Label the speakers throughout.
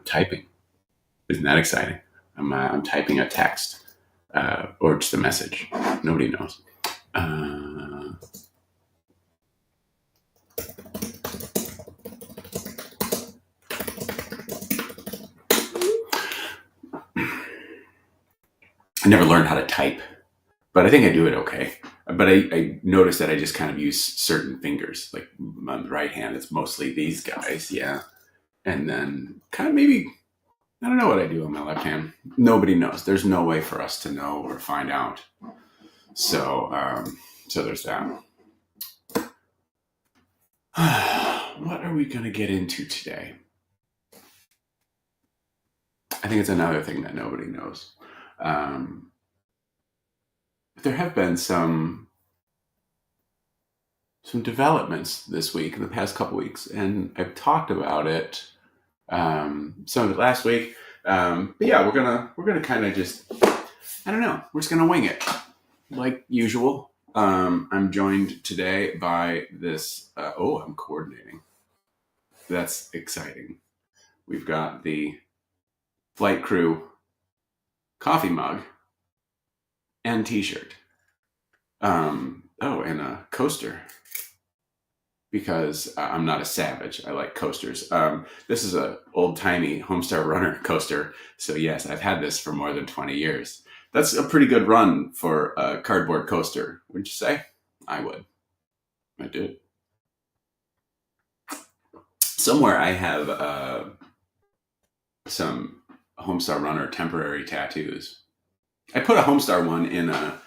Speaker 1: Typing. Isn't that exciting? I'm typing a text or just a message. Nobody knows. I never learned how to type, but I think I do it okay. But I noticed that I just kind of use certain fingers. Like on the right hand, it's mostly these guys, yeah. And then kind of maybe, I don't know what I do on my left hand. Nobody knows. There's no way for us to know or find out. So there's that. What are we going to get into today? I think it's another thing that nobody knows. There have been some developments this week, in the past couple weeks, and I've talked about it. Some of it last week. But yeah, we're gonna kind of just, I don't know, we're just gonna wing it like usual. I'm joined today by this. I'm coordinating. That's exciting. We've got the flight crew coffee mug and T-shirt. And a coaster, because I'm not a savage. I like coasters. This is a old-timey Homestar Runner coaster. So yes, I've had this for more than 20 years. That's a pretty good run for a cardboard coaster, wouldn't you say? I would. I do. Somewhere I have some Homestar Runner temporary tattoos. I put a Homestar one in a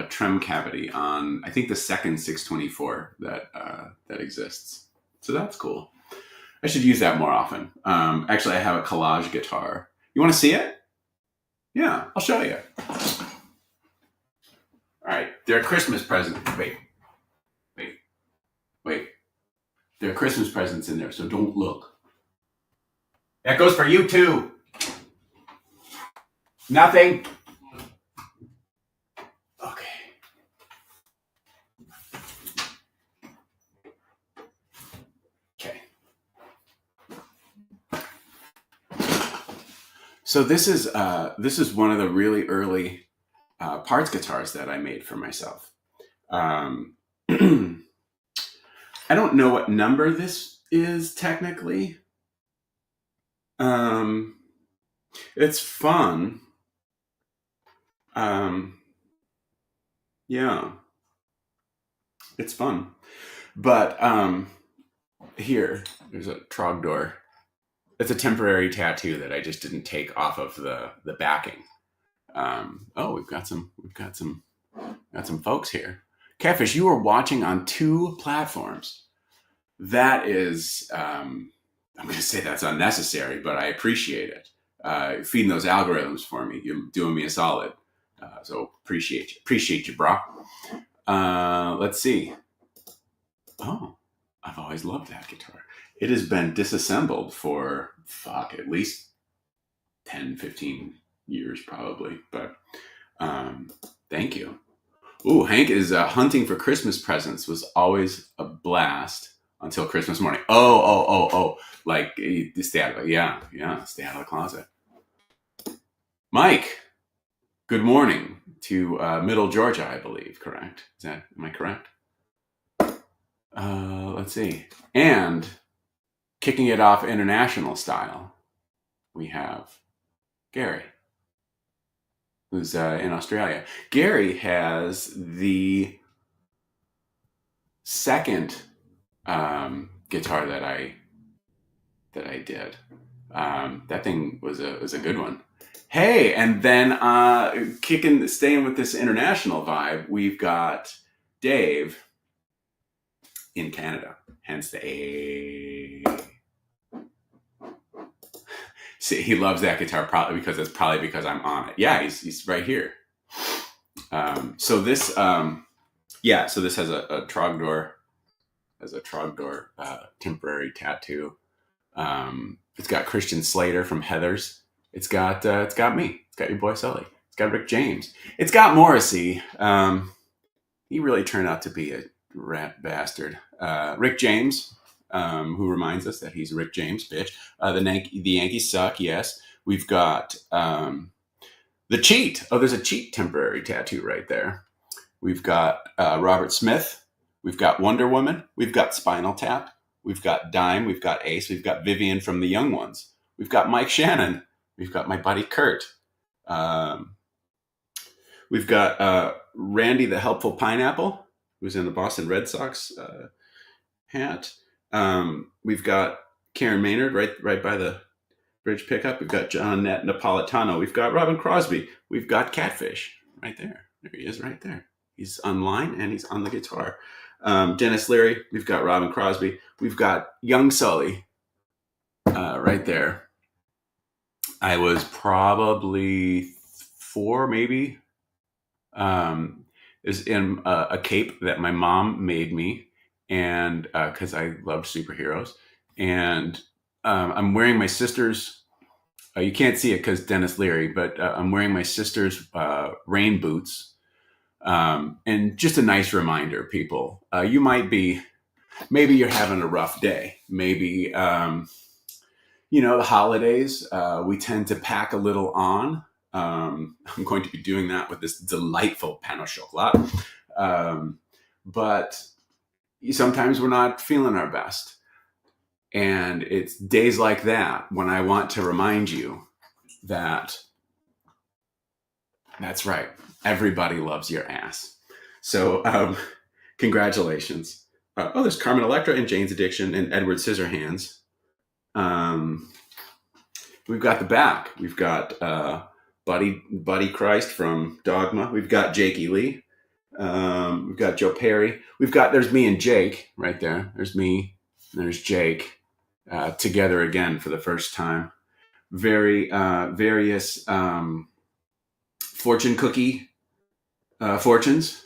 Speaker 1: trem cavity on, I think, the second 624 that exists. So that's cool. I should use that more often. Actually, I have a collage guitar. You want to see it? Yeah, I'll show you. All right, there are Christmas presents. Wait. There are Christmas presents in there, so don't look. That goes for you too. Nothing. So this is one of the really early parts guitars that I made for myself. I don't know what number this is technically. It's fun. Yeah, it's fun. But here, there's a Trogdor. It's a temporary tattoo that I just didn't take off of the backing. We've got some folks here. Catfish, you are watching on 2 platforms. That is, I'm going to say that's unnecessary, but I appreciate it. Feeding those algorithms for me, you're doing me a solid. So appreciate you, bro. Let's see. Oh, I've always loved that guitar. It has been disassembled for, at least 10, 15 years probably. But thank you. Ooh, Hank is hunting for Christmas presents was always a blast until Christmas morning. Oh. Like, stay out of it. Yeah, stay out of the closet. Mike, good morning to Middle Georgia, I believe, correct? Am I correct? Let's see. And kicking it off international style, we have Gary, who's in Australia. Gary has the second guitar that I did. That thing was a good one. Hey, and then staying with this international vibe, we've got Dave in Canada, hence the A. See, he loves that guitar probably because I'm on it. Yeah, he's right here. So this has a Trogdor temporary tattoo. It's got Christian Slater from Heathers. It's got me. It's got your boy Sully. It's got Rick James. It's got Morrissey. He really turned out to be a rat bastard. Rick James, who reminds us that he's Rick James, bitch. The Yankees suck, yes. We've got the Cheat. Oh, there's a Cheat temporary tattoo right there. We've got Robert Smith. We've got Wonder Woman. We've got Spinal Tap. We've got Dime. We've got Ace. We've got Vivian from The Young Ones. We've got Mike Shannon. We've got my buddy Kurt. We've got Randy the Helpful Pineapple, who's in the Boston Red Sox hat. We've got Karen Maynard right by the bridge pickup. We've got John Napolitano. We've got Robin Crosby. We've got Catfish right there. There he is right there. He's online and he's on the guitar. Dennis Leary. We've got Robin Crosby. We've got young Sully right there. I was probably 4, maybe. Is in a cape that my mom made me, and because I loved superheroes, and I'm wearing my sister's. You can't see it because Dennis Leary, but I'm wearing my sister's rain boots, and just a nice reminder, people. You might be, maybe you're having a rough day. Maybe the holidays. We tend to pack a little on. I'm going to be doing that with this delightful pain au chocolat. But sometimes we're not feeling our best. And it's days like that when I want to remind you that that's right. Everybody loves your ass. So congratulations. There's Carmen Electra and Jane's Addiction and Edward Scissorhands. We've got the back. We've got Buddy Christ from Dogma. We've got Jakey Lee. We've got Joe Perry. There's me and Jake right there. There's me. And there's Jake together again for the first time. Various fortune cookie fortunes.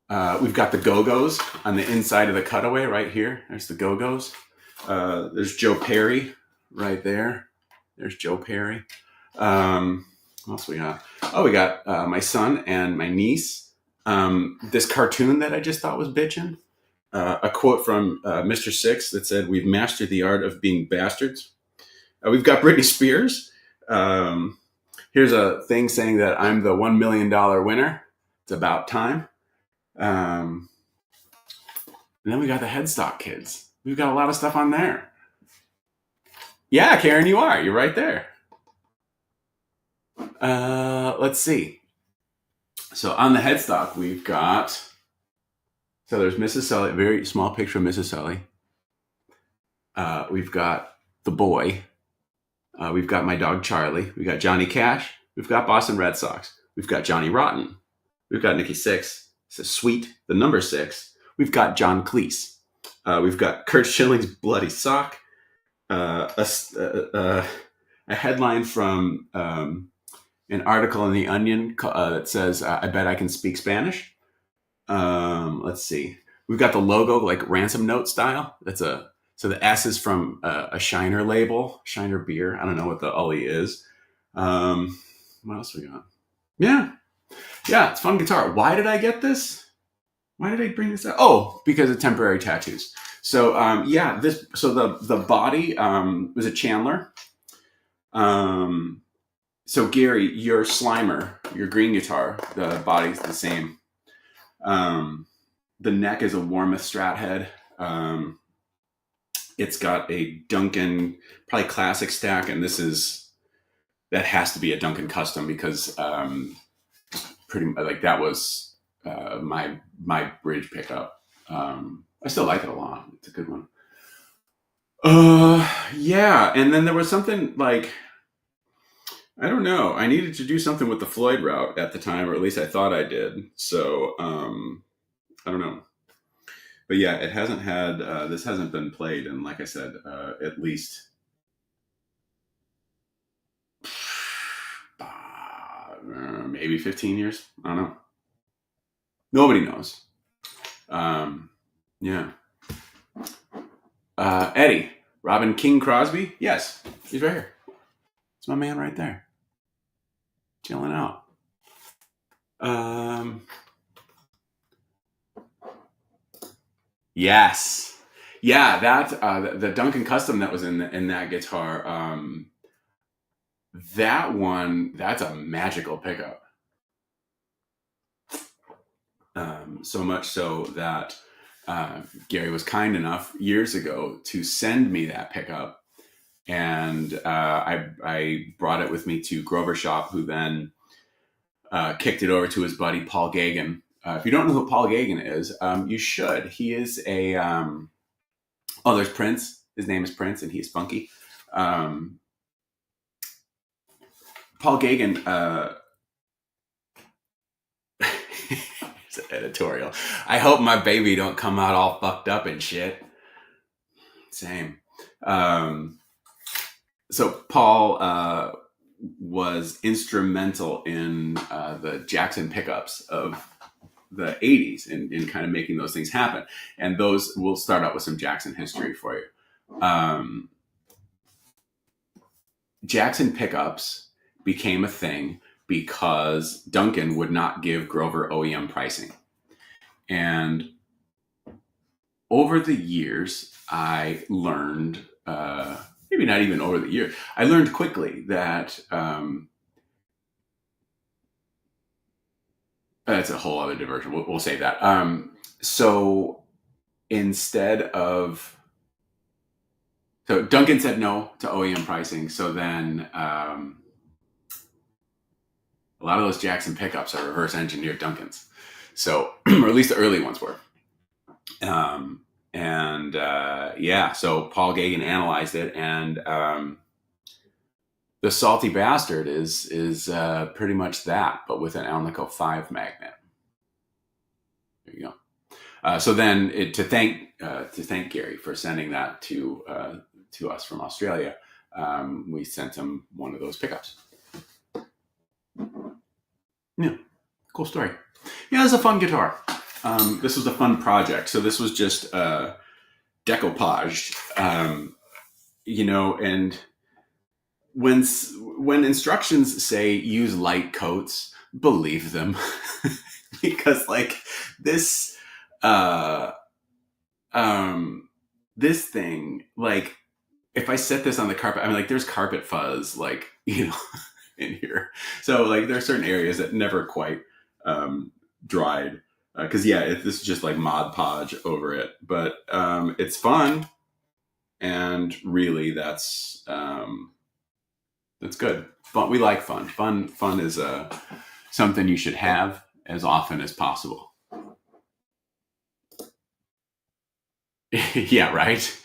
Speaker 1: We've got the Go-Go's on the inside of the cutaway right here. There's the Go-Go's. There's Joe Perry right there. There's Joe Perry. What else we got? Oh, we got my son and my niece. This cartoon that I just thought was bitchin'. A quote from Mr. Six that said, "We've mastered the art of being bastards." We've got Britney Spears. Here's a thing saying that I'm the $1 million winner. It's about time. And then we got the Headstock Kids. We've got a lot of stuff on there. Yeah, Karen, you are. You're right there. Let's see. So on the headstock, we've got, so there's Mrs. Sully, a very small picture of Mrs. Sully. We've got the boy. We've got my dog, Charlie. We've got Johnny Cash. We've got Boston Red Sox. We've got Johnny Rotten. We've got Nikki Sixx. It's a sweet, the number 6. We've got John Cleese. We've got Kurt Schilling's Bloody Sock. A headline from an article in The Onion that says, "I bet I can speak Spanish." Let's see. We've got the logo like ransom note style. So the S is from a Shiner label, Shiner beer. I don't know what the Ully is. What else we got? Yeah, it's fun guitar. Why did I get this? Why did I bring this up? Oh, because of temporary tattoos. So the body was a Chandler. So Gary, your Slimer, your green guitar, the body's the same. The neck is a Warmoth Strat head. It's got a Duncan, probably classic stack, and that has to be a Duncan custom because pretty like that was my bridge pickup. I still like it a lot. It's a good one. Yeah, and then there was something like, I don't know. I needed to do something with the Floyd route at the time, or at least I thought I did. So I don't know. But yeah, it hasn't had this hasn't been played in, like I said, at least maybe 15 years. I don't know. Nobody knows. Yeah. Eddie, Robin King Crosby. Yes, he's right here. It's my man right there, chilling out. Yes. Yeah, that the Duncan Custom that was in that guitar. That one, that's a magical pickup. So much so that Gary was kind enough years ago to send me that pickup, and I brought it with me to Grover Shop, who then kicked it over to his buddy Paul Gagan. If you don't know who Paul Gagan is, you should. He is a oh, there's Prince. His name is Prince, and he's funky. Um, Paul Gagan. It's an editorial. I hope my baby don't come out all fucked up and shit. Same. Um, so Paul was instrumental in the Jackson pickups of the 80s in kind of making those things happen. And those, we'll start out with some Jackson history for you. Jackson pickups became a thing because Duncan would not give Grover OEM pricing. And over the years, I learned, maybe not even over the year, I learned quickly that that's a whole other diversion. We'll save that. So instead of, so Duncan said no to OEM pricing. So then a lot of those Jackson pickups are reverse engineered Duncans. So, or at least the early ones were. Yeah, so Paul Gagan analyzed it, and the Salty Bastard is pretty much that, but with an Alnico 5 magnet. There you go. So then, to thank Gary for sending that to us from Australia, we sent him one of those pickups. Yeah, cool story. Yeah, it's a fun guitar. This was a fun project. So this was just decoupaged, and when instructions say use light coats, believe them. Because like this this thing, like if I set this on the carpet, I mean, like there's carpet fuzz, like, in here. So like there are certain areas that never quite dried. Because this is just like Mod Podge over it, but it's fun, and really that's good. Fun. We like fun. Fun is something you should have as often as possible. Yeah, right.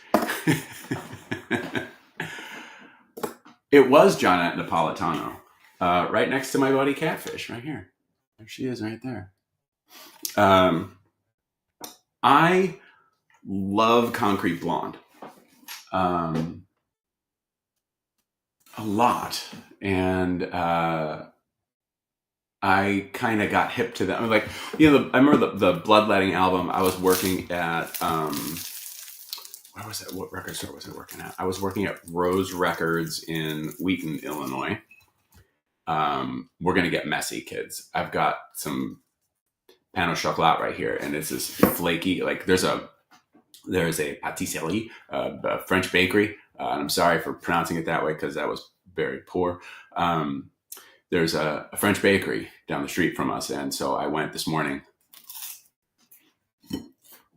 Speaker 1: It was Johnette Napolitano, right next to my buddy Catfish, right here. There she is, right there. I love Concrete Blonde a lot, and I kind of got hip to them. I mean, like, I remember the Bloodletting album. I was working at where was it? What record store was I working at? I was working at Rose Records in Wheaton, Illinois. We're gonna get messy, kids. I've got some pan au chocolat right here, and it's this flaky. Like there's a patisserie, a French bakery. And I'm sorry for pronouncing it that way because that was very poor. There's a French bakery down the street from us, and so I went this morning.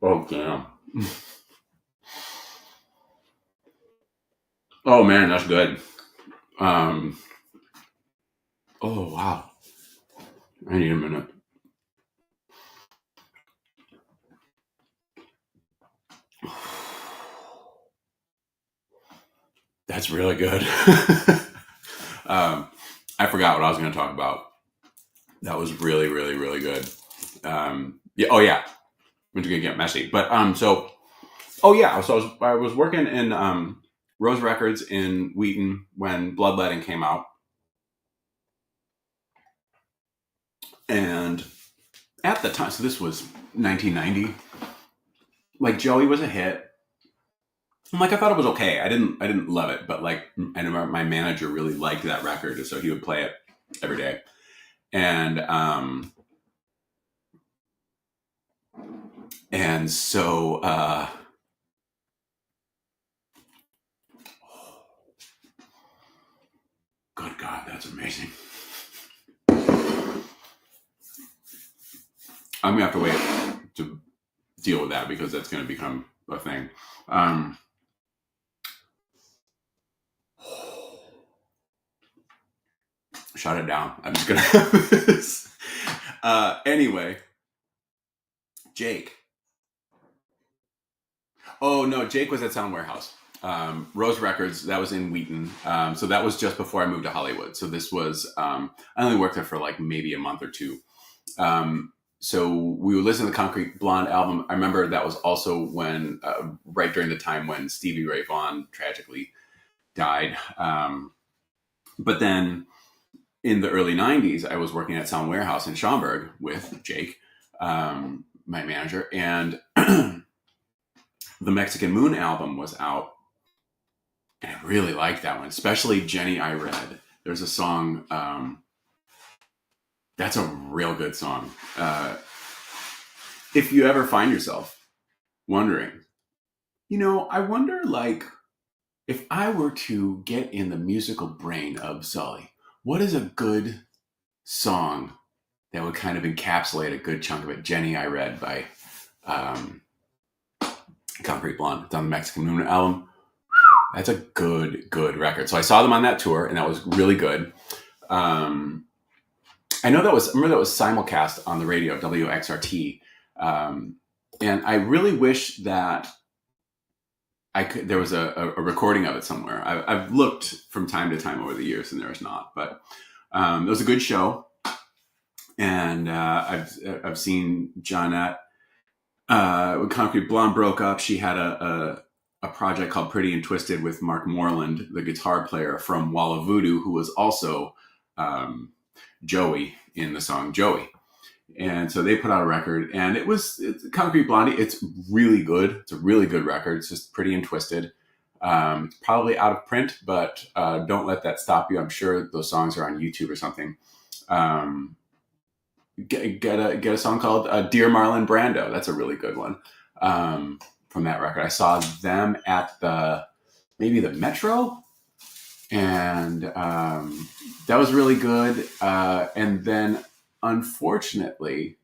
Speaker 1: Oh damn! Oh man, that's good. Oh wow! I need a minute. That's really good. I forgot what I was going to talk about. That was really, really, really good. Yeah. Oh yeah. We're going to get messy, but so. Oh yeah. So I was working in Rose Records in Wheaton when Bloodletting came out, and at the time, so this was 1990. Like Joey was a hit. Like I thought it was okay. I didn't love it, but like I remember my manager really liked that record, so he would play it every day. And so God, that's amazing. I'm gonna have to wait to deal with that because that's gonna become a thing. Shut it down. I'm just gonna have this. Anyway, Jake. Oh no, Jake was at Sound Warehouse. Rose Records, that was in Wheaton. So that was just before I moved to Hollywood. So this was, I only worked there for like maybe a month or two. So we would listen to the Concrete Blonde album. I remember that was also when, right during the time when Stevie Ray Vaughan tragically died. But then in the early 90s, I was working at Sound Warehouse in Schaumburg with Jake, my manager, and the Mexican Moon album was out. And I really liked that one, especially Jenny I Read. There's a song, that's a real good song. If you ever find yourself wondering, I wonder, like, if I were to get in the musical brain of Sully, what is a good song that would kind of encapsulate a good chunk of it? Jenny I Read by Concrete Blonde. It's on the Mexican Moon album. That's a good record. So I saw them on that tour, and that was really good. I remember that was simulcast on the radio, WXRT. And I really wish that there was a recording of it somewhere. I've looked from time to time over the years, and there's not. But it was a good show, and I've seen Johnette. When Concrete Blonde broke up, she had a project called Pretty and Twisted with Mark Moreland, the guitar player from Wall of Voodoo, who was also Joey in the song Joey. And so they put out a record, and it's Concrete Blondie. It's really good. It's a really good record. It's just Pretty and Twisted. It's probably out of print, but don't let that stop you. I'm sure those songs are on YouTube or something. Get a song called Dear Marlon Brando. That's a really good one from that record. I saw them at maybe the Metro, and that was really good. And then, unfortunately,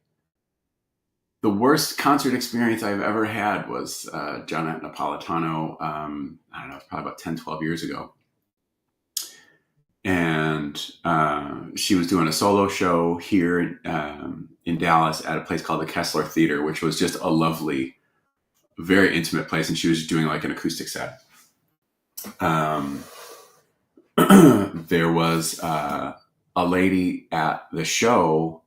Speaker 1: the worst concert experience I've ever had was Johnette Napolitano. I don't know, it's probably about 10, 12 years ago. And she was doing a solo show here in Dallas at a place called the Kessler Theater, which was just a lovely, very intimate place. And she was doing like an acoustic set. There was a lady at the show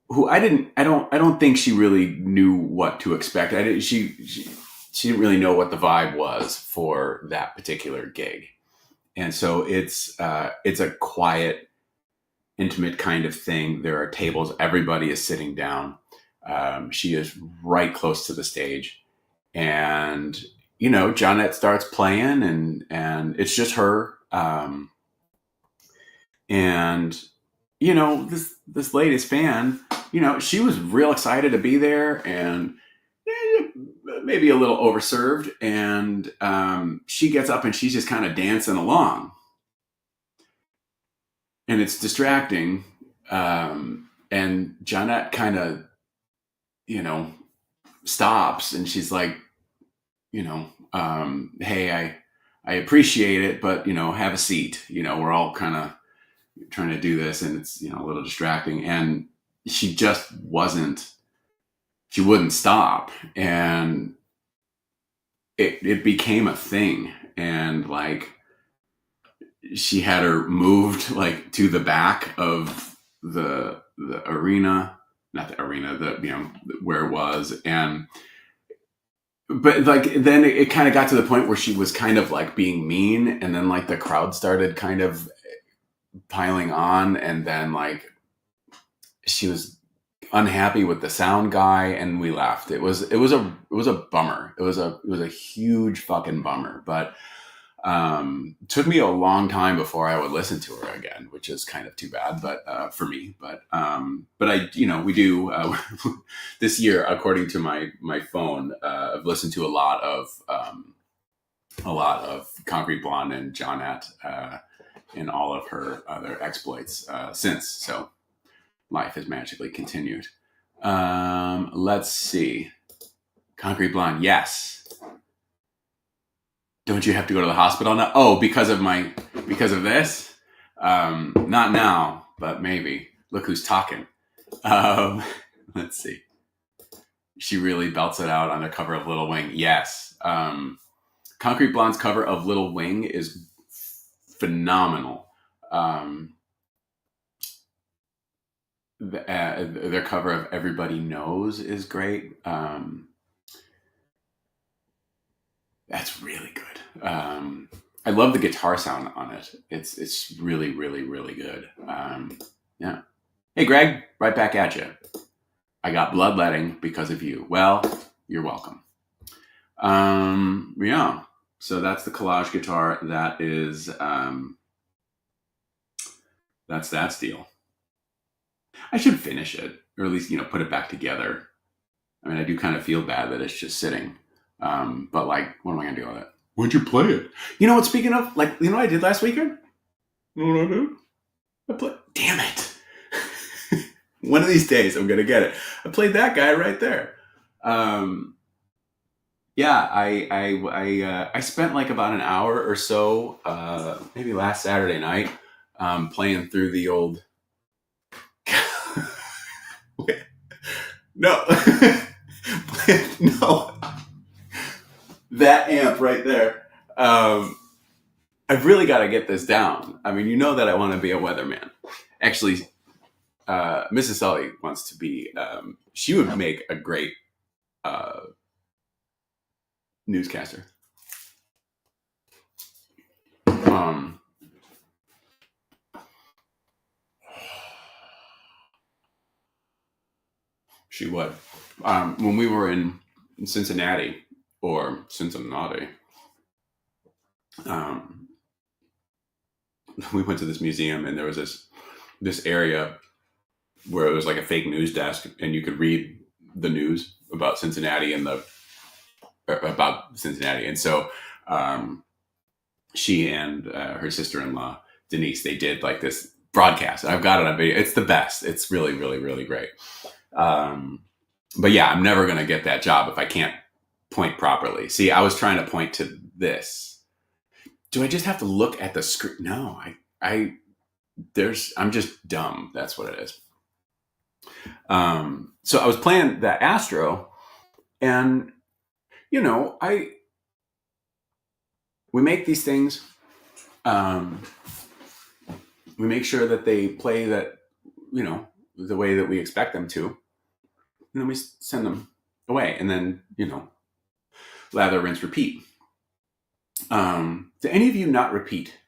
Speaker 1: who I don't think she really knew what to expect. She didn't really know what the vibe was for that particular gig. And so it's a quiet, intimate kind of thing. There are tables. Everybody is sitting down. She is right close to the stage. And, Johnette starts playing, and it's just her. And, this latest fan, she was real excited to be there, and maybe a little overserved, and she gets up and she's just kind of dancing along, and it's distracting, and Johnette kind of stops, and she's like, hey, I appreciate it, but have a seat. We're all kind of trying to do this, and it's a little distracting, and she just she wouldn't stop, and it became a thing. And like, she had her moved like to the back of the arena, not the arena, where it was. But like, then it kind of got to the point where she was kind of like being mean, and then like the crowd started kind of piling on, and then like she was unhappy with the sound guy, and we left. It was a bummer. It was a huge fucking bummer. But it took me a long time before I would listen to her again, which is kind of too bad, but for me. But I, we do this year, according to my phone, I've listened to a lot of Concrete Blonde and Johnette in all of her other exploits since. So life has magically continued. Let's see. Concrete Blonde, yes. Don't you have to go to the hospital now? Oh, because of this? Not now, but maybe. Look who's talking. Let's see. She really belts it out on the cover of Little Wing. Yes. Concrete Blonde's cover of Little Wing is phenomenal. Their cover of Everybody Knows is great. That's really good. I love the guitar sound on it. It's really, really, really good. Yeah. Hey, Greg, right back at you. I got bloodletting because of you. Well, you're welcome. Yeah. So that's the collage guitar. That is, that's that deal. I should finish it, or at least, put it back together. I mean, I do kind of feel bad that it's just sitting. But like, what am I going to do with it? When'd you play it? You know what, speaking of, like, you know what I did last weekend? You know what I did? Damn it. One of these days I'm going to get it. I played that guy right there. Yeah, I spent like about an hour or so, maybe last Saturday night, playing through the old. No, no, that amp right there. I've really got to get this down. I mean, you know that I want to be a weatherman. Actually, Mrs. Sully wants to be. She would make a great newscaster. She would. When we were in Cincinnati, we went to this museum, and there was this area where it was like a fake news desk, and you could read the news about Cincinnati and And so she and her sister-in-law Denise, they did like this broadcast. I've got it on video. It's the best. It's really, really, really great. But yeah, I'm never going to get that job if I can't point properly. See, I was trying to point to this. Do I just have to look at the screen? No, I'm just dumb. That's what it is. So I was playing that Astro, and we make these things. We make sure that they play that, the way that we expect them to. And then we send them away, and then, lather, rinse, repeat. Do any of you not repeat?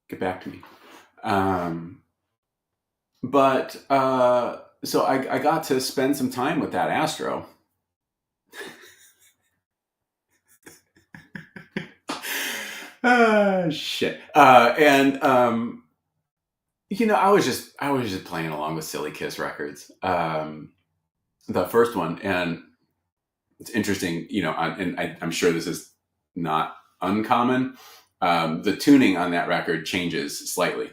Speaker 1: Get back to me. So I got to spend some time with that Astro. Shit. I was just playing along with Silly Kiss records. The first one, and it's interesting, and I'm sure this is not uncommon. The tuning on that record changes slightly,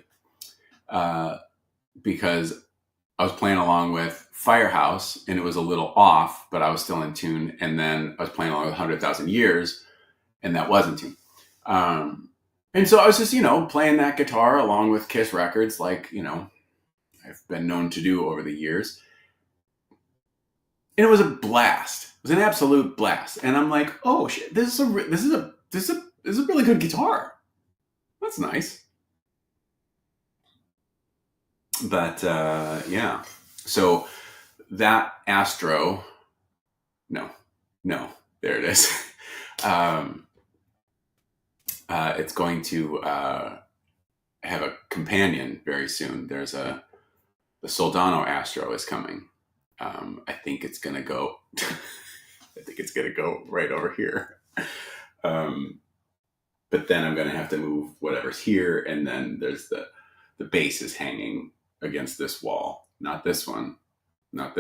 Speaker 1: because I was playing along with Firehouse, and it was a little off, but I was still in tune. And then I was playing along with 100,000 Years, and that was in tune. And so I was just, playing that guitar along with Kiss records, like, I've been known to do over the years. And it was a blast. It was an absolute blast. And I'm like, oh shit, this is a really good guitar. That's nice. But yeah. So that Astro, no, there it is. It's going to have a companion very soon. The Soldano Astro is coming. I think it's gonna go. I think it's gonna go right over here. But then I'm gonna have to move whatever's here, and then there's the bass is hanging against this wall. Not this one, but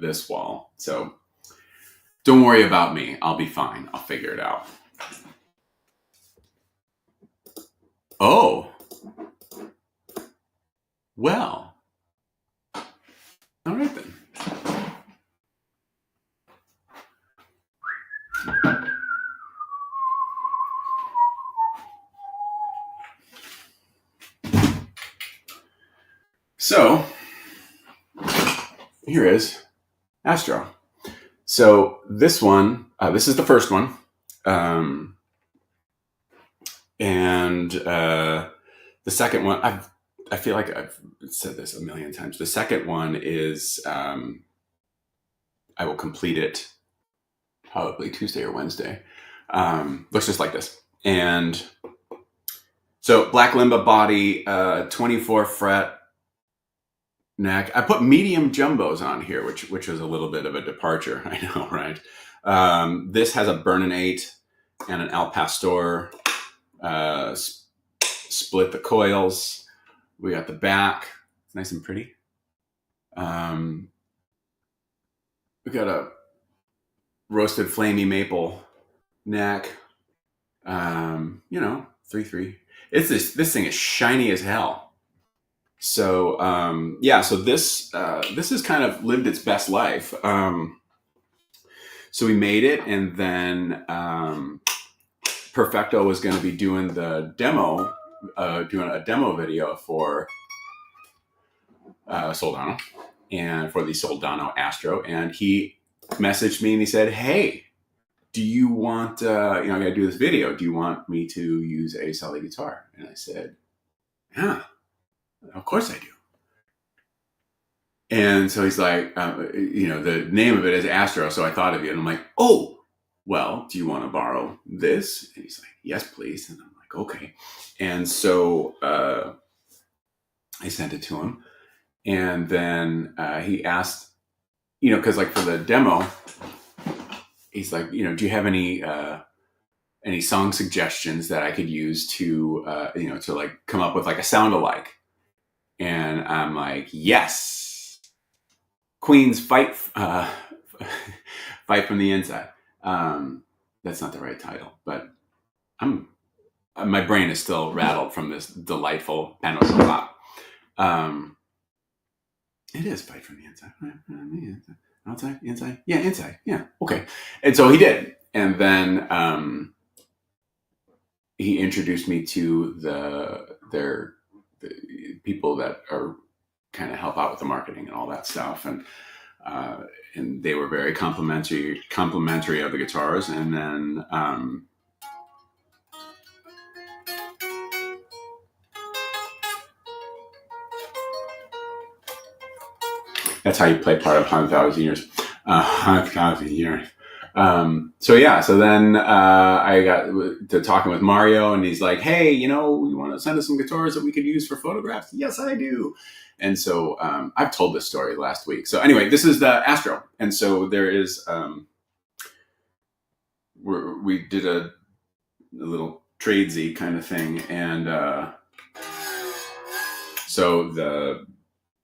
Speaker 1: this wall. So don't worry about me. I'll be fine. I'll figure it out. Oh, well, all right then. So here is Astro. So this one, this is the first one. Um, and the second one, I feel like I've said this a million times. The second one is I will complete it probably Tuesday or Wednesday. Looks just like this. And so black limba body, 24 fret neck. I put medium jumbos on here, which is a little bit of a departure. I know, right? This has a Burnin 8 and an Al Pastor. Split the coils. We got the back. It's nice and pretty. We got a roasted flamey maple neck. 3-3. It's this thing is shiny as hell. So so this has kind of lived its best life. So we made it, and then Perfecto was going to be doing the demo, doing a demo video for Soldano and for the Soldano Astro, and he messaged me and he said, "Hey, do you want I got to do this video. Do you want me to use a Sully guitar?" And I said, "Yeah, of course I do." And so he's like, the name of it is Astro, so I thought of you, and I'm like, "Oh, well, do you want to borrow this?" And he's like, "Yes, please." And I'm like, "Okay." And so I sent it to him, and then he asked, because like for the demo, he's like, "Do you have any song suggestions that I could use to to like come up with like a sound alike?" And I'm like, "Yes, Queen's Fight Fight from the Inside." That's not the right title, but my brain is still rattled from this delightful Pano Chocolat. It is Fight from the Inside. Outside, inside, yeah, inside, yeah, okay. And so he did, and then he introduced me to the people that are kind of help out with the marketing and all that stuff, and they were very complimentary of the guitars, and then that's how you play part of 100,000 Years. 100,000 Years. So then I got to talking with Mario, and he's like, "Hey, you want to send us some guitars that we could use for photographs?" Yes, I do. And so I've told this story last week. So anyway, this is the Astro. And so there is, we did a little tradesy kind of thing. And so the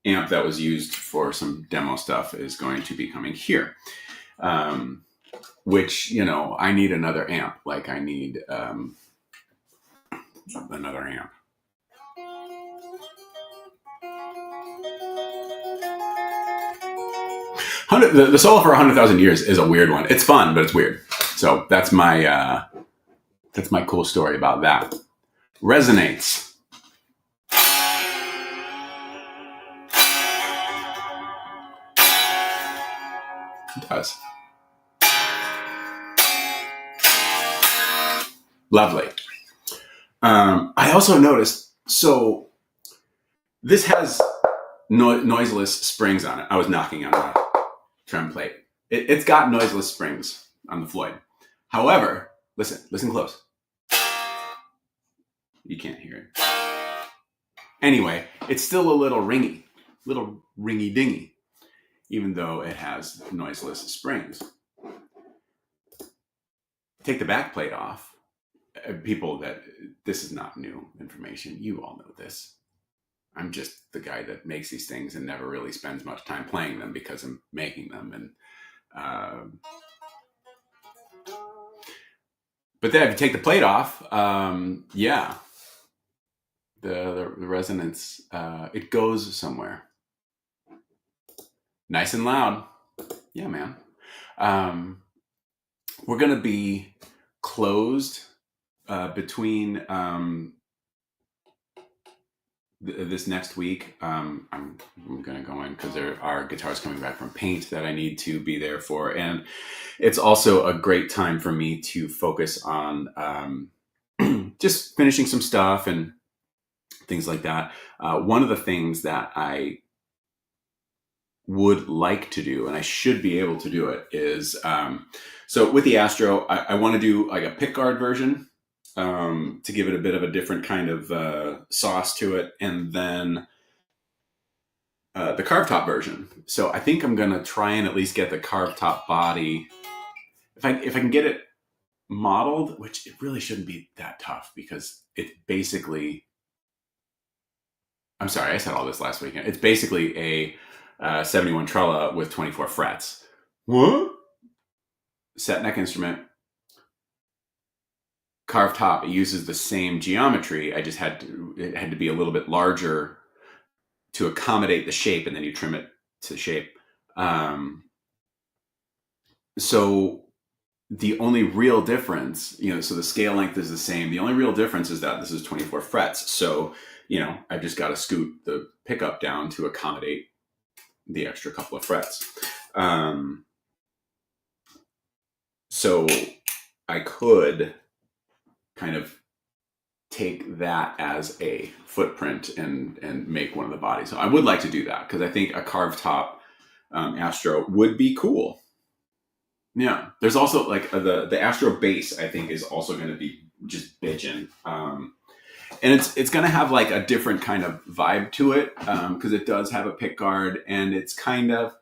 Speaker 1: amp that was used for some demo stuff is going to be coming here. Which, I need another amp. Like I need another amp. The solo for 100,000 Years is a weird one. It's fun, but it's weird. So that's my cool story about that. Resonates. It does. Lovely. I also noticed, so this has noiseless springs on it. I was knocking on the trem plate. It's got noiseless springs on the Floyd. However, listen close. You can't hear it. Anyway, it's still a little ringy dingy, even though it has noiseless springs. Take the back plate off. People this is not new information. You all know this. I'm just the guy that makes these things and never really spends much time playing them because I'm making them. And but then if you take the plate off, the resonance, it goes somewhere. Nice and loud. Yeah, man. Um, we're gonna be closed between this next week. I'm gonna go in because there are guitars coming back from paint that I need to be there for, and it's also a great time for me to focus on just finishing some stuff and things like that. One of the things that I would like to do, and I should be able to do it, is so with the Astro, I want to do like a pickguard version to give it a bit of a different kind of sauce to it, and then the carved top version. So I think I'm gonna try and at least get the carved top body. If I can get it modeled, which it really shouldn't be that tough because it's basically. I'm sorry, I said all this last weekend. It's basically a 71 Trella with 24 frets. What? Set neck instrument, carved top. It uses the same geometry. It had to be a little bit larger to accommodate the shape, and then you trim it to shape. So the only real difference, so the scale length is the same. The only real difference is that this is 24 frets. So, I've just got to scoot the pickup down to accommodate the extra couple of frets. So I could kind of take that as a footprint and make one of the bodies. So I would like to do that because I think a carved top Astro would be cool. Yeah, there's also like the Astro bass. I think is also going to be just bitchin', and it's going to have like a different kind of vibe to it because it does have a pick guard, and it's kind of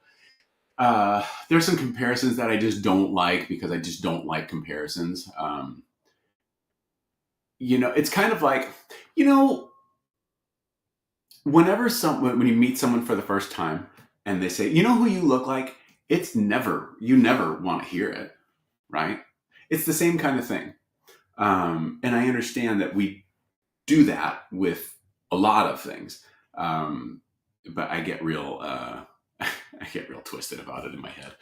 Speaker 1: there's some comparisons that I just don't like because I just don't like comparisons. It's kind of like when you meet someone for the first time and they say, "You know who you look like?" You never want to hear it, right? It's the same kind of thing. And I understand that we do that with a lot of things. But I get real, I get real twisted about it in my head.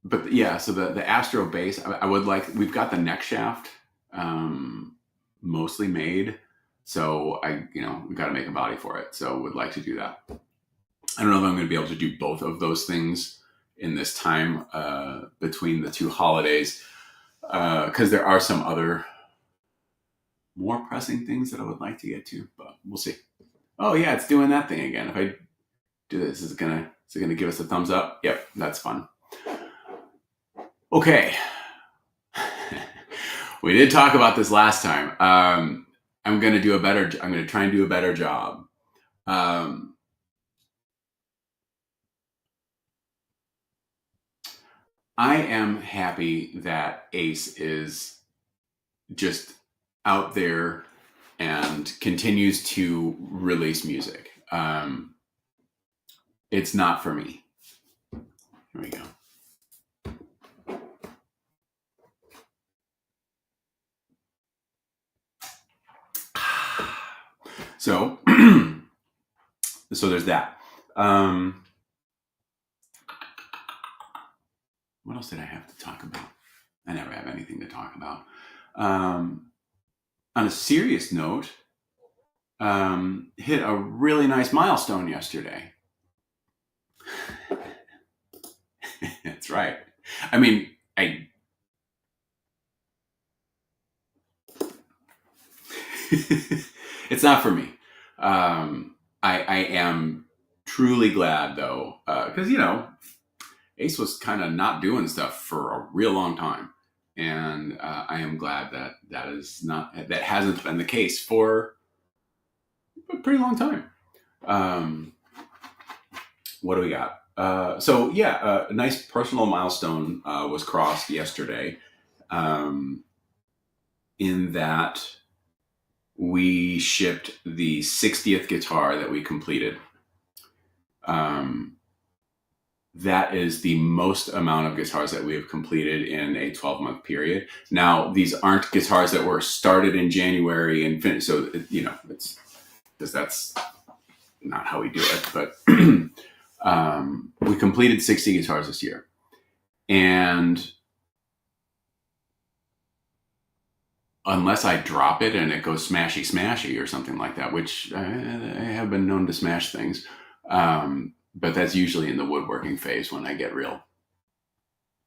Speaker 1: But yeah, so the Astro bass, I would like, we've got the neck shaft, mostly made. So we've got to make a body for it. So would like to do that. I don't know if I'm going to be able to do both of those things in this time between the two holidays because there are some other more pressing things that I would like to get to, but we'll see. Oh yeah, it's doing that thing again. If I do this, is it gonna give us a thumbs up? Yep, that's fun. Okay. We did talk about this last time. I'm going to try and do a better job. I am happy that Ace is just out there and continues to release music. It's not for me. Here we go. So, so there's that. What else did I have to talk about? I never have anything to talk about. On a serious note, hit a really nice milestone yesterday. That's right. I mean, it's not for me. I am truly glad though, because Ace was kind of not doing stuff for a real long time, and I am glad that hasn't been the case for a pretty long time. What do we got? So yeah, a nice personal milestone was crossed yesterday, in that we shipped the 60th guitar that we completed. that is the most amount of guitars that we have completed in a 12-month period. Now, these aren't guitars that were started in January and finished. So, it's because that's not how we do it. But we completed 60 guitars this year. And unless I drop it and it goes smashy smashy or something like that, which I have been known to smash things. But that's usually in the woodworking phase when I get real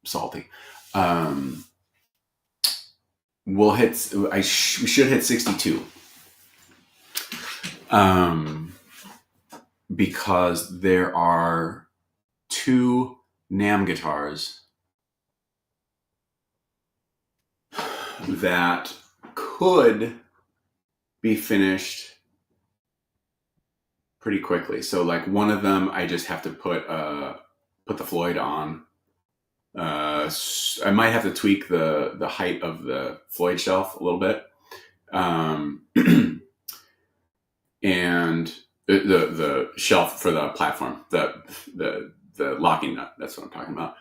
Speaker 1: salty. We should hit 62. Because there are 2 NAMM guitars that could be finished pretty quickly. So like one of them, I just have to put the Floyd on. I might have to tweak the height of the Floyd shelf a little bit. And the shelf for the platform, the locking nut, that's what I'm talking about.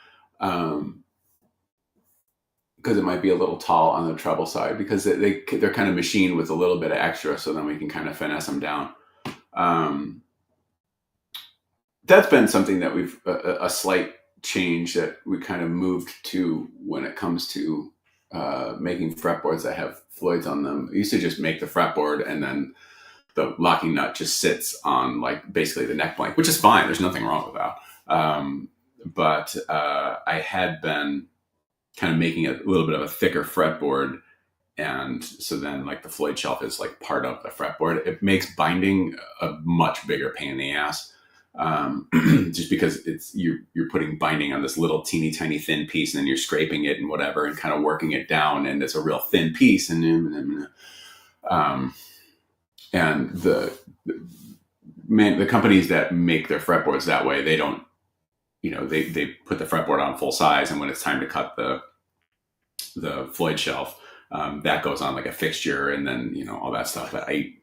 Speaker 1: Because it might be a little tall on the treble side, because they're kind of machined with a little bit of extra, so then we can kind of finesse them down. That's been something that we've a slight change that we kind of moved to when it comes to making fretboards that have Floyds on them. I used to just make the fretboard and then the locking nut just sits on like basically the neck blank, which is fine. There's nothing wrong with that. But I had been kind of making a little bit of a thicker fretboard. And so then like the Floyd shelf is like part of the fretboard. It makes binding a much bigger pain in the ass. Just because you're putting binding on this little teeny tiny thin piece, and then you're scraping it and whatever and kind of working it down, and it's a real thin piece. And the companies that make their fretboards that way, they don't, they put the fretboard on full size, and when it's time to cut the Floyd shelf, that goes on like a fixture, and then all that stuff. But I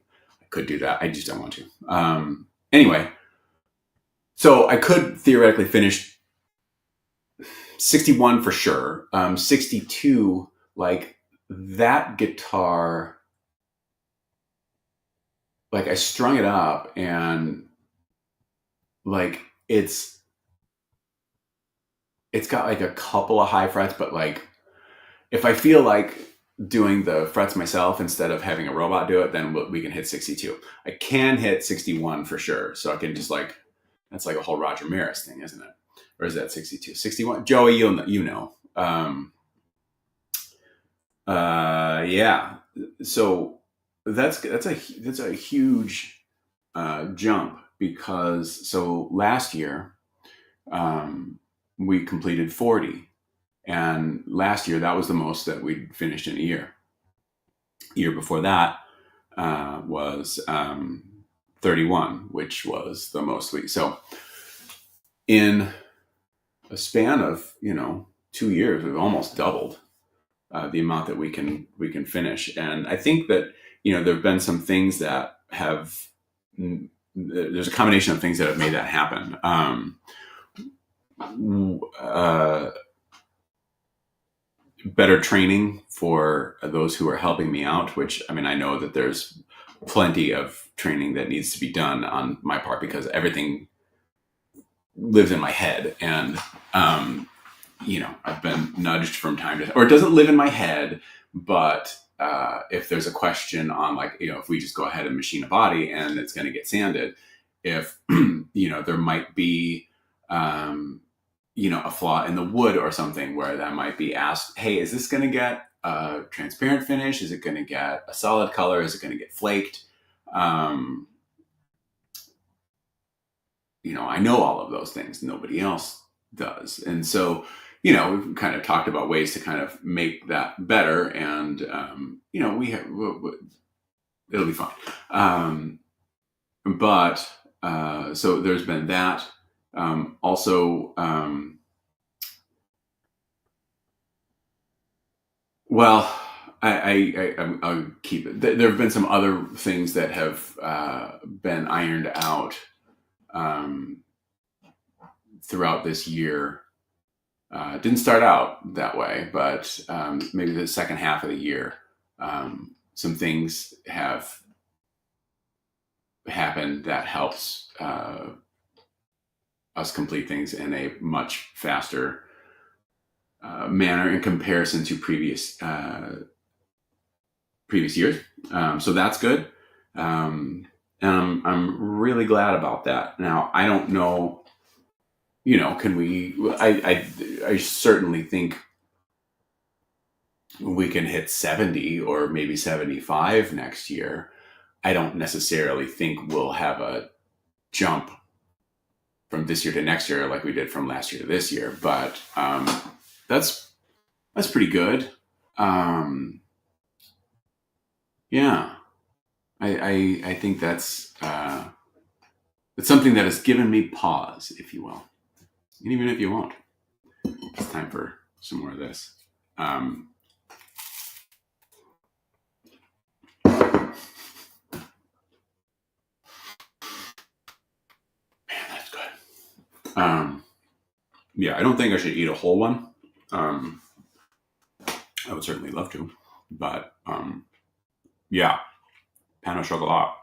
Speaker 1: could do that. I just don't want to. Anyway, so I could theoretically finish 61 for sure. 62, like that guitar. Like I strung it up, and like it's got like a couple of high frets, but like if I feel like doing the frets myself instead of having a robot do it, then we can hit 62. I can hit 61 for sure. So I can just like, that's like a whole Roger Maris thing, isn't it? Or is that 62? 61? Joey, you know. Yeah. So that's a huge jump, because so last year we completed 40, and last year that was the most that we'd finished in a year. Year before that was 31, which was the most so in a span of 2 years we've almost doubled the amount that we can finish. And I think that there have been some things that there's a combination of things that have made that happen. Better training for those who are helping me out, which I know that there's plenty of training that needs to be done on my part, because everything lives in my head, and I've been nudged from time to, or it doesn't live in my head, but if there's a question on like, if we just go ahead and machine a body and it's going to get sanded, if there might be a flaw in the wood or something, where that might be asked, hey, is this going to get a transparent finish? Is it going to get a solid color? Is it going to get flaked? I know all of those things. Nobody else does. And so, we've kind of talked about ways to kind of make that better, and, it'll be fine. But so there's been that. Also, well, I'll keep it. There have been some other things that have been ironed out throughout this year, didn't start out that way, but maybe the second half of the year, some things have happened that helps us complete things in a much faster manner in comparison to previous years. So that's good. And I'm really glad about that. Now, I don't know, can we, I certainly think we can hit 70 or maybe 75 next year. I don't necessarily think we'll have a jump from this year to next year like we did from last year to this year, but that's pretty good. Yeah, I think that's it's something that has given me pause, if you will, and even if you won't, it's time for some more of this. Yeah, I don't think I should eat a whole one. I would certainly love to, but yeah, pan au chocolat.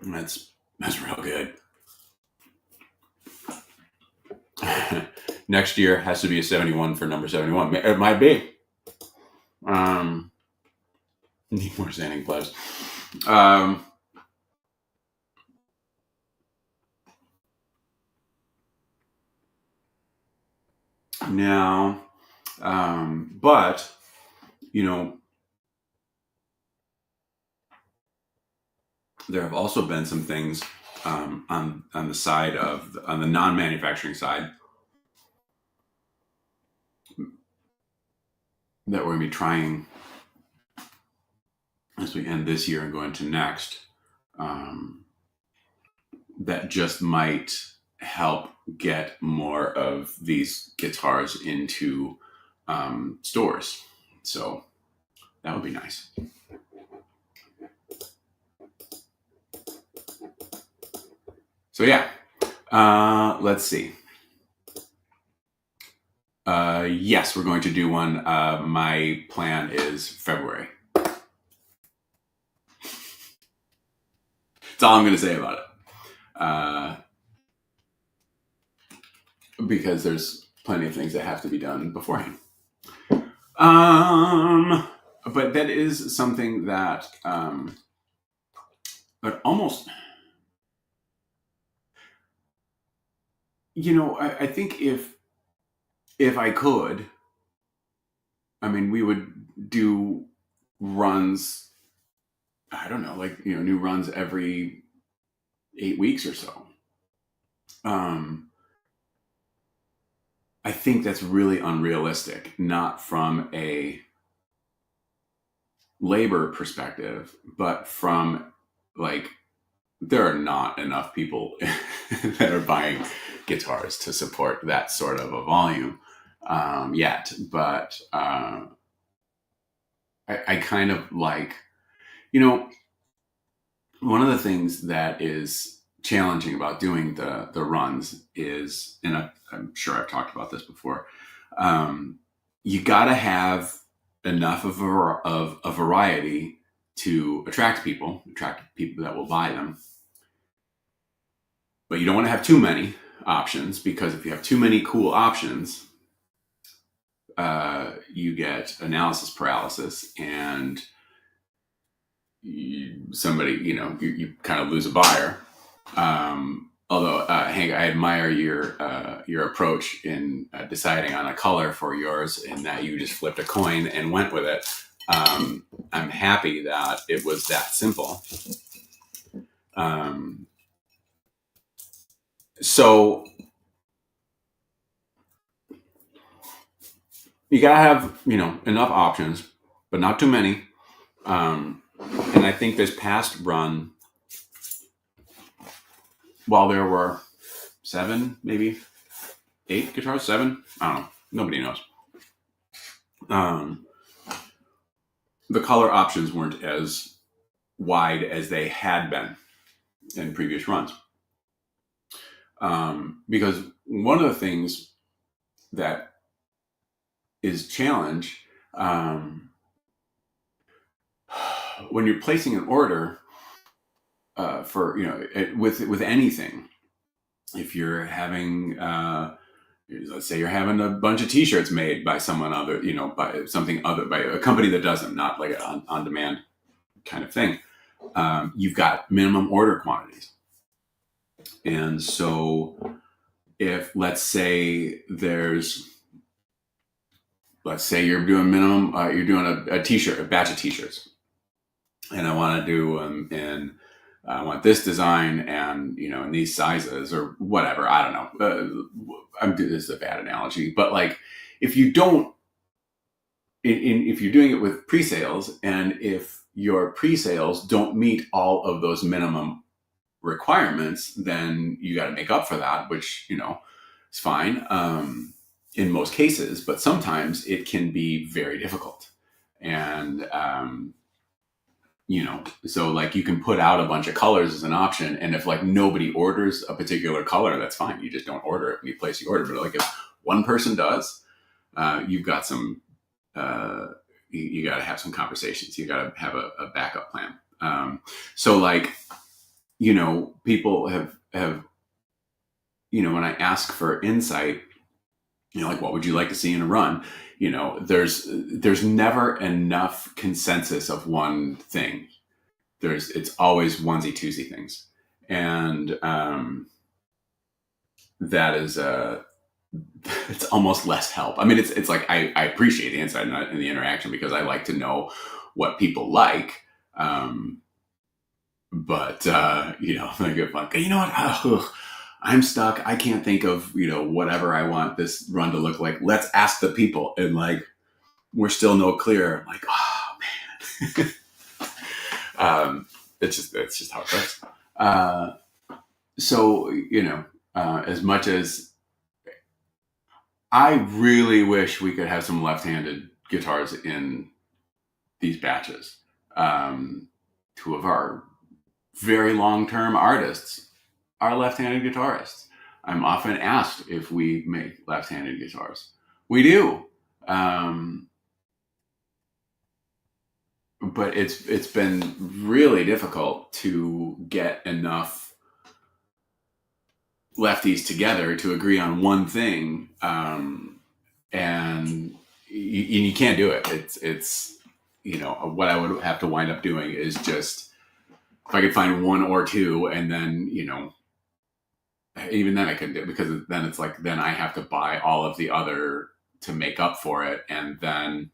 Speaker 1: That's real good. Next year has to be a 71 for number 71. It might be. Need more standing plus. Now, but there have also been some things on the side of on the non-manufacturing side that we're going to be trying as we end this year and go into next, that just might help get more of these guitars into stores. So that would be nice. So yeah, let's see. Yes, we're going to do one. My plan is February. That's all I'm going to say about it. Because there's plenty of things that have to be done beforehand. But that is something that, but almost, I think if I could, we would do runs, I don't know, like, new runs every 8 weeks or so. I think that's really unrealistic, not from a labor perspective, but from like, there are not enough people that are buying guitars to support that sort of a volume yet. But I kind of like, one of the things that is challenging about doing the runs is, and I'm sure I've talked about this before, you got to have enough of a variety to attract people that will buy them. But you don't want to have too many options, because if you have too many cool options, you get analysis paralysis, and you kind of lose a buyer. Although, Hank, I admire your approach in deciding on a color for yours, in that you just flipped a coin and went with it. I'm happy that it was that simple. So you gotta have enough options, but not too many. And I think this past run, while there were 7, maybe 8 guitars, 7, I don't know, nobody knows. The color options weren't as wide as they had been in previous runs, because one of the things that is challenge, um, when you're placing an order, for, with anything, if you're having, let's say you're having a bunch of t-shirts made by someone other, by something other, by a company that does them, not like an on-demand kind of thing. You've got minimum order quantities. And so if, let's say you're doing minimum, you're doing a t-shirt, a batch of t-shirts, and I want to do them in, I want this design and, in these sizes or whatever. I don't know. This is a bad analogy, but like, if you don't, if you're doing it with pre-sales, and if your pre-sales don't meet all of those minimum requirements, then you got to make up for that, which, is fine, in most cases, but sometimes it can be very difficult. And, so like you can put out a bunch of colors as an option, and if like nobody orders a particular color, that's fine. You just don't order it when you place the order. But like if one person does, you've got some, you got to have some conversations. You got to have a backup plan. So like, people have, when I ask for insight, like, what would you like to see in a run? There's never enough consensus of one thing. It's always onesie twosie things. And, that is, it's almost less help. I mean, it's like, I appreciate the insight and the interaction, because I like to know what people like. But, like, what? I'm stuck. I can't think of, whatever I want this run to look like. Let's ask the people. And like, we're still no clear. I'm like, oh man. It's just how it goes. So, as much as I really wish we could have some left-handed guitars in these batches. Two of our very long-term artists are left-handed guitarists. I'm often asked if we make left-handed guitars. We do. But it's been really difficult to get enough lefties together to agree on one thing. And you can't do it. It's what I would have to wind up doing is just, if I could find one or two, and then, even then I couldn't do it, because then it's like, then I have to buy all of the other to make up for it. And then,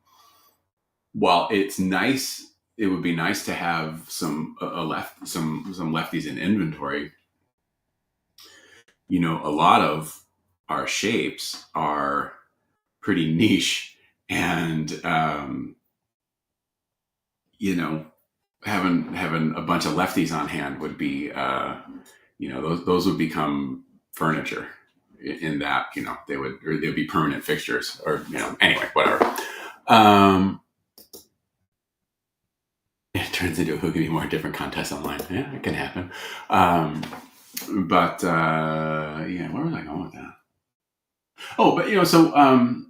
Speaker 1: while it's nice, it would be nice to have some lefties in inventory. A lot of our shapes are pretty niche, and, having a bunch of lefties on hand would be, those would become furniture, in that, they'd be permanent fixtures, or, anyway, whatever. It turns into a Who Can Be More Different contest online. Yeah, it can happen. But, where was I going with that? Oh, but, so,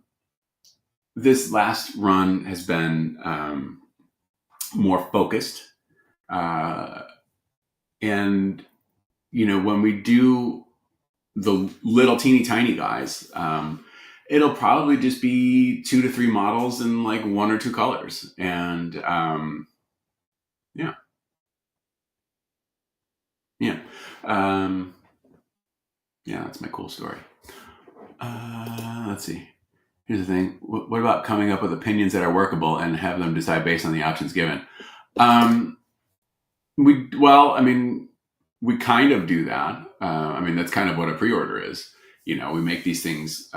Speaker 1: this last run has been, more focused. And, when we do the little teeny tiny guys, it'll probably just be 2 to 3 models in like 1 or 2 colors. And, yeah. Yeah. That's my cool story. Let's see. Here's the thing. What about coming up with opinions that are workable and have them decide based on the options given? We kind of do that. That's kind of what a pre-order is. We make these things,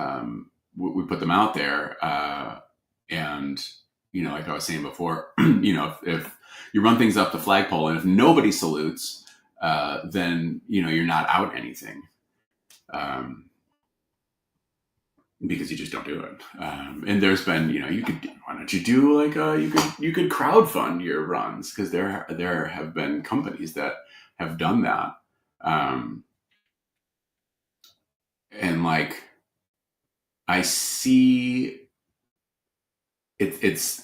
Speaker 1: we put them out there, and, like I was saying before, if you run things up the flagpole, and if nobody salutes, then, you're not out anything. Because you just don't do it. And there's been, why don't you do like, you could crowdfund your runs, because there have been companies that have done that. and like I see it's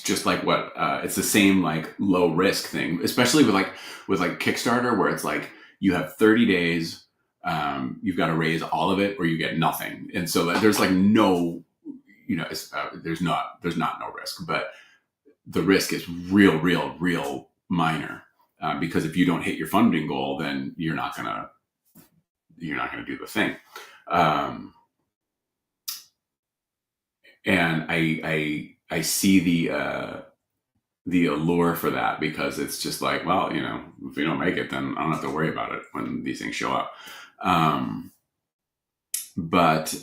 Speaker 1: just like what it's the same like low risk thing, especially with like Kickstarter, where it's like you have 30 days, you've got to raise all of it or you get nothing, and so like, there's like no, there's not no risk, but the risk is real minor, because if you don't hit your funding goal, then you're not gonna do the thing. Um, and I see the allure for that, because it's just like, well, if we don't make it, then I don't have to worry about it when these things show up. But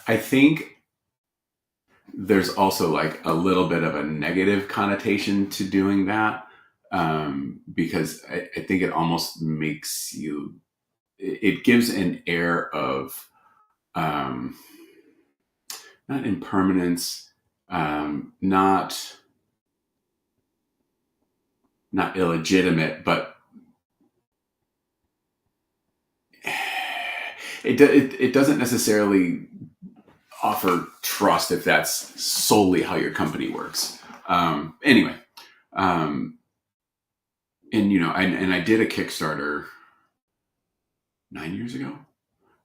Speaker 1: I think there's also like a little bit of a negative connotation to doing that, because I think it almost makes you, it gives an air of, um, not impermanence, not illegitimate, but it doesn't necessarily offer trust if that's solely how your company works. Anyway, um, and I did a Kickstarter 9 years ago,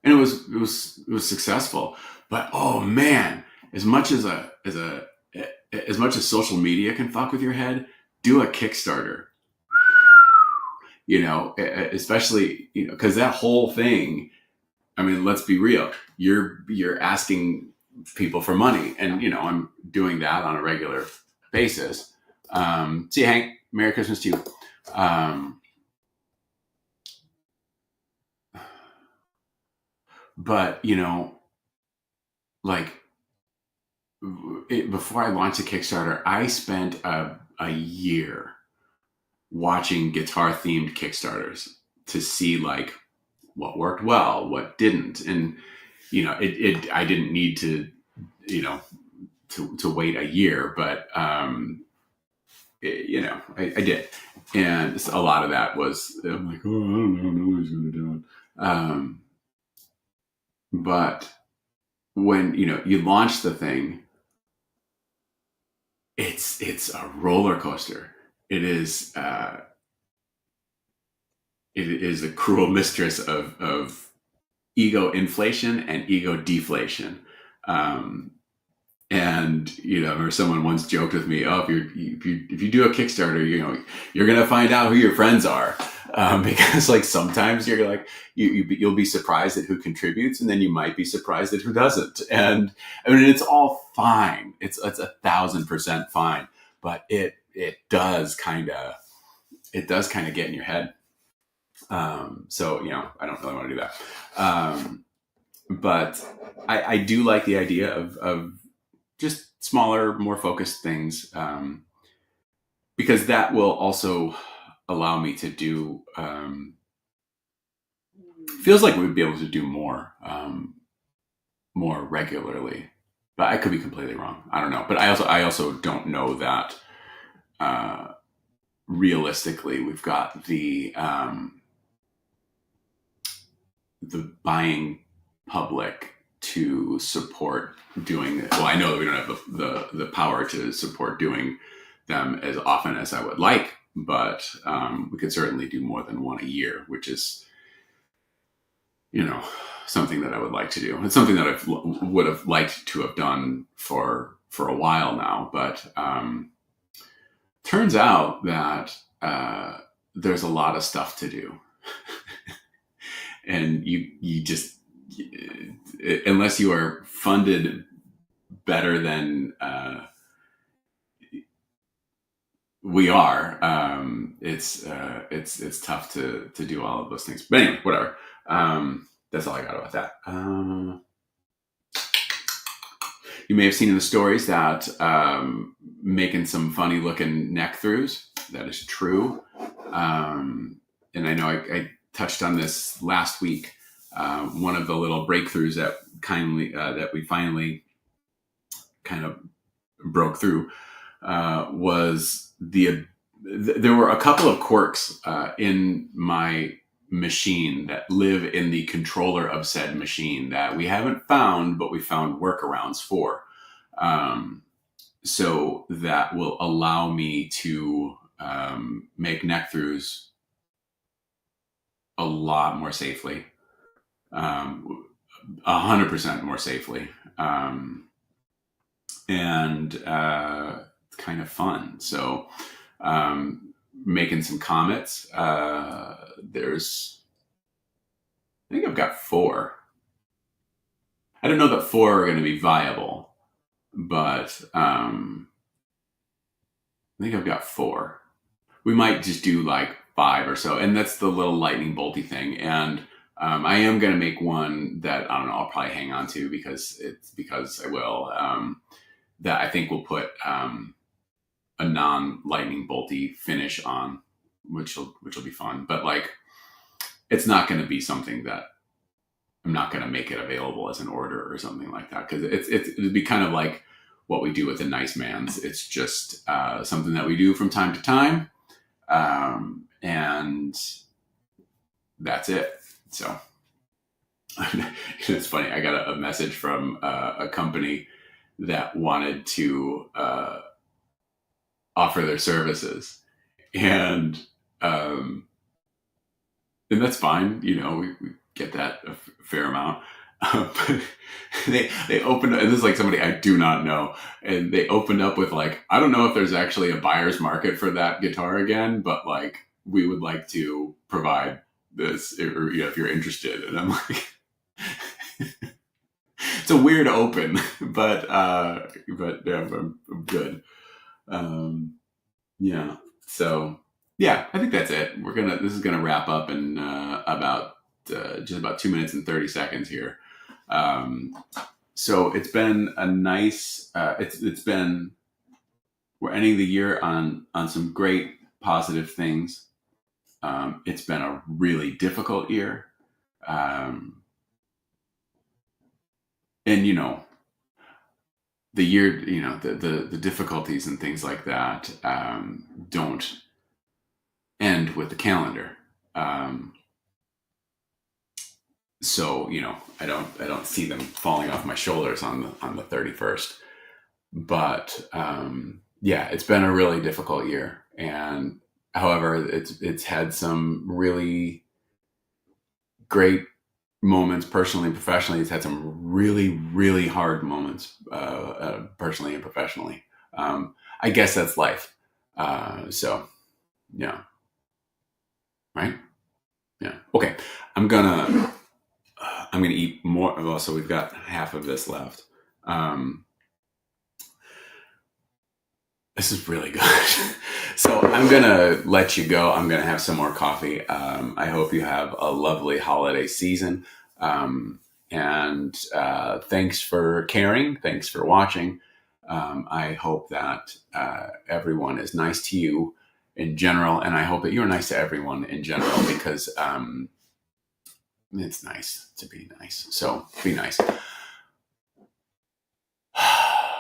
Speaker 1: and it was successful. But oh man, as much as social media can fuck with your head, do a Kickstarter. Especially because that whole thing. I mean, let's be real. You're asking people for money, and I'm doing that on a regular basis. See, Hank, Merry Christmas to you. But like before I launched a Kickstarter, I spent a year watching guitar themed Kickstarters to see like what worked well, what didn't, and I didn't need to you know to wait a year, but I did, and a lot of that was I'm like, oh, I don't know, nobody's going to do it. But when you launch the thing, it's a roller coaster. It is a cruel mistress of ego inflation and ego deflation. Um, and I remember someone once joked with me, "Oh, if you do a Kickstarter, you're gonna find out who your friends are." Because like sometimes you're like you'll be surprised at who contributes, and then you might be surprised at who doesn't. And I mean, it's all fine. It's 1,000% fine, but it does kind of get in your head. So I don't really want to do that. But I do like the idea of just smaller, more focused things, because that will also allow me to do. Feels like we would be able to do more regularly, but I could be completely wrong. I don't know, but I also don't know that realistically we've got the buying public to support doing it. Well, I know that we don't have the power to support doing them as often as I would like, but we could certainly do more than one a year, which is something that I would like to do. It's something that I would have liked to have done for a while now, but turns out that there's a lot of stuff to do. And you just, unless you are funded better than we are, it's tough to do all of those things. But anyway, whatever. That's all I got about that. You may have seen in the stories that making some funny looking neck throughs. That is true. And I know I touched on this last week. One of the little breakthroughs that we finally kind of broke through was the there were a couple of quirks in my machine that live in the controller of said machine that we haven't found, but we found workarounds for. Um, so that will allow me to make neck throughs a lot more safely, 100% more safely, and it's kind of fun. So making some comets. I think I've got 4. I don't know that 4 are going to be viable, but I think I've got 4. We might just do like 5 or so, and that's the little lightning bolty thing. And I am going to make one that I don't know. I'll probably hang on to because I will. That I think will put a non-lightning bolty finish on, which will be fun. But like, it's not going to be something that I'm not going to make it available as an order or something like that, because it'd be kind of like what we do with the Nice Mans. It's just something that we do from time to time, and that's it. So it's funny. I got a message from a company that wanted to offer their services, and that's fine. You know, we get that a fair amount. But they opened, and this is like somebody I do not know, and they opened up with like, I don't know if there's actually a buyer's market for that guitar again, but like, we would like to provide this, or if you're interested. And I'm like, it's a weird open, but yeah, I'm good. Yeah. So yeah, I think that's it. This is gonna wrap up in about just about 2 minutes and 30 seconds here. So it's been a nice. It's been, we're ending the year on some great positive things. It's been a really difficult year, and you know, the year, you know, the difficulties and things like that don't end with the calendar. So you know, I don't see them falling off my shoulders on the 31st. But yeah, it's been a really difficult year, and however, it's had some really great moments personally and professionally. It's had some really hard moments personally and professionally. I guess that's life. So yeah, right. Yeah. Okay. I'm gonna eat more. Well, so we've got half of this left. This is really good. So I'm going to let you go. I'm going to have some more coffee. I hope you have a lovely holiday season. And thanks for caring. Thanks for watching. I hope that everyone is nice to you in general. And I hope that you're nice to everyone in general, because it's nice to be nice. So be nice.